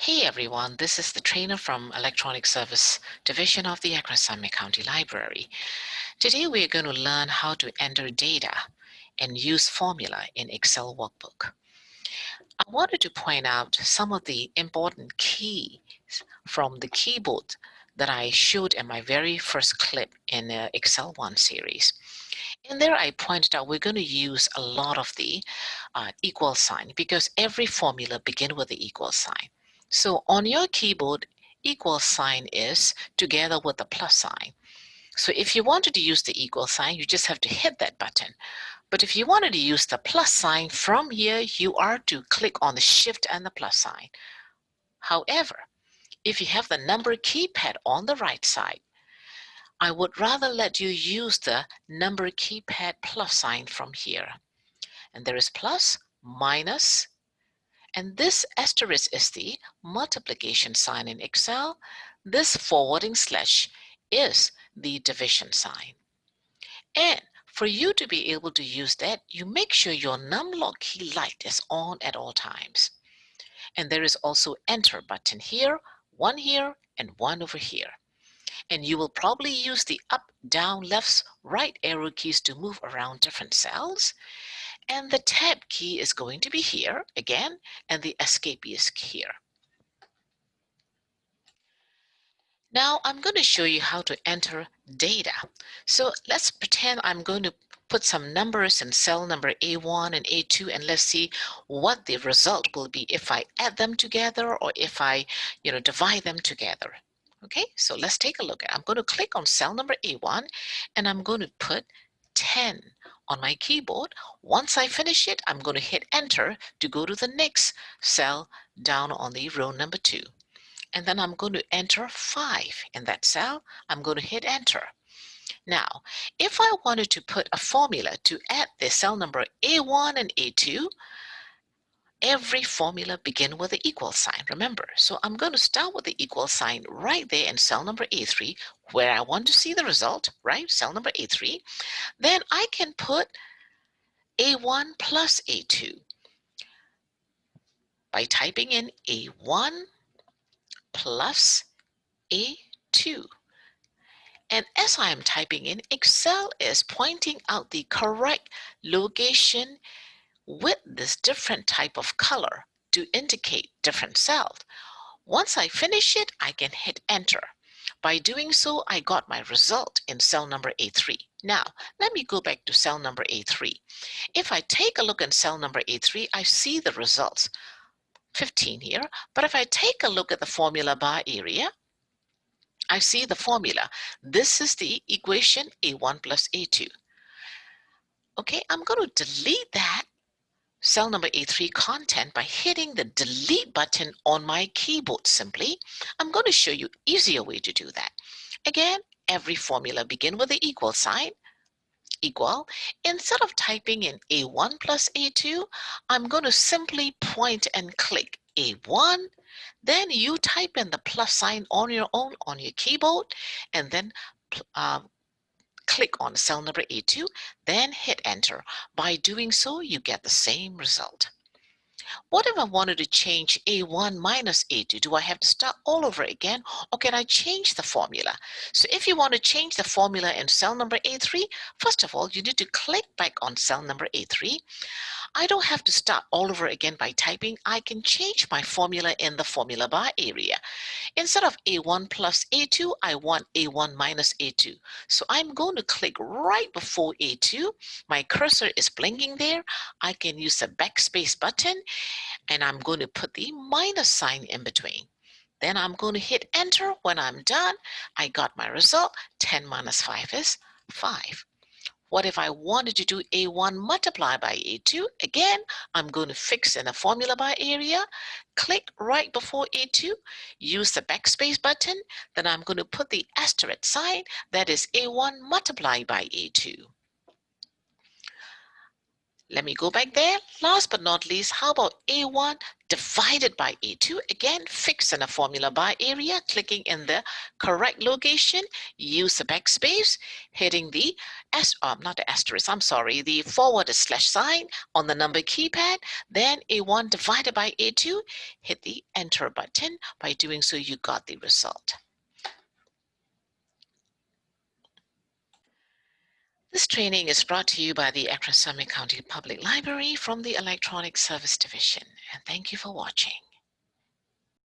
Hey everyone, this is the trainer from Electronic Service Division of the Summit County Library. Today we are going to learn how to enter data and use formula in Excel workbook. I wanted to point out some of the important keys from the keyboard that I showed in my very first clip in the Excel 1 series. In there, I pointed out we're going to use a lot of the equal sign because every formula begins with the equal sign. So on your keyboard, equal sign is together with the plus sign. So if you wanted to use the equal sign, you just have to hit that button. But if you wanted to use the plus sign from here, you are to click on the shift and the plus sign. However, if you have the number keypad on the right side, I would rather let you use the number keypad plus sign from here. And there is plus, minus, and this asterisk is the multiplication sign in Excel. This forwarding slash is the division sign. And for you to be able to use that, you make sure your numlock key light is on at all times. And there is also enter button here, and one over here. And you will probably use the up, down, left, right arrow keys to move around different cells. And the tab key is going to be here again, and the escape is here. Now I'm going to show you how to enter data. So let's pretend I'm going to put some numbers in cell number A1 and A2, and let's see what the result will be if I add them together or if I divide them together. Okay, so let's take a look. I'm going to click on cell number A1 and I'm going to put 10 on my keyboard. Once I finish it, I'm going to hit enter to go to the next cell down on the row number 2. And then I'm going to enter 5 in that cell. I'm going to hit enter. Now, if I wanted to put a formula to add the cell number A1 and A2, every formula begin with the equal sign, remember. So I'm going to start with the equal sign right there in cell number A3, where I want to see the result, right? Cell number A3. Then I can put A1 plus A2 by typing in A1 plus A2. And as I am typing in, Excel is pointing out the correct location with this different type of color to indicate different cells. Once I finish it, I can hit enter. By doing so, I got my result in cell number A3. Now, let me go back to cell number A3. If I take a look in cell number A3, I see the results, 15 here. But if I take a look at the formula bar area, I see the formula. This is the equation A1 plus A2. Okay, I'm going to delete that cell number A3 content by hitting the delete button on my keyboard simply. I'm going to show you easier way to do that. Again, every formula begin with the equal sign, equal. Instead of typing in A1 plus A2, I'm going to simply point and click A1. Then you type in the plus sign on your own on your keyboard, and then click on cell number A2, then hit enter. By doing so, you get the same result. What if I wanted to change A1 minus A2? Do I have to start all over again, or can I change the formula? So if you want to change the formula in cell number A3, first of all, you need to click back on cell number A3. I don't have to start all over again by typing. I can change my formula in the formula bar area. Instead of A1 plus A2, I want A1 minus A2. So I'm going to click right before A2. My cursor is blinking there. I can use the backspace button, and I'm going to put the minus sign in between. Then I'm going to hit enter. When I'm done, I got my result. 10 minus 5 is 5. What if I wanted to do A1 multiplied by A2? Again, I'm going to fix in the formula bar area, click right before A2, use the backspace button, then I'm going to put the asterisk sign, that is A1 multiplied by A2. Let me go back there. Last but not least, how about A1 divided by A2? Again, fix in a formula by area, clicking in the correct location, use the backspace, hitting the not the asterisk, I'm sorry, the forward slash sign on the number keypad, then A1 divided by A2, hit the enter button. By doing so, you got the result. This training is brought to you by the Accra Summit County Public Library from the Electronic Service Division, and thank you for watching.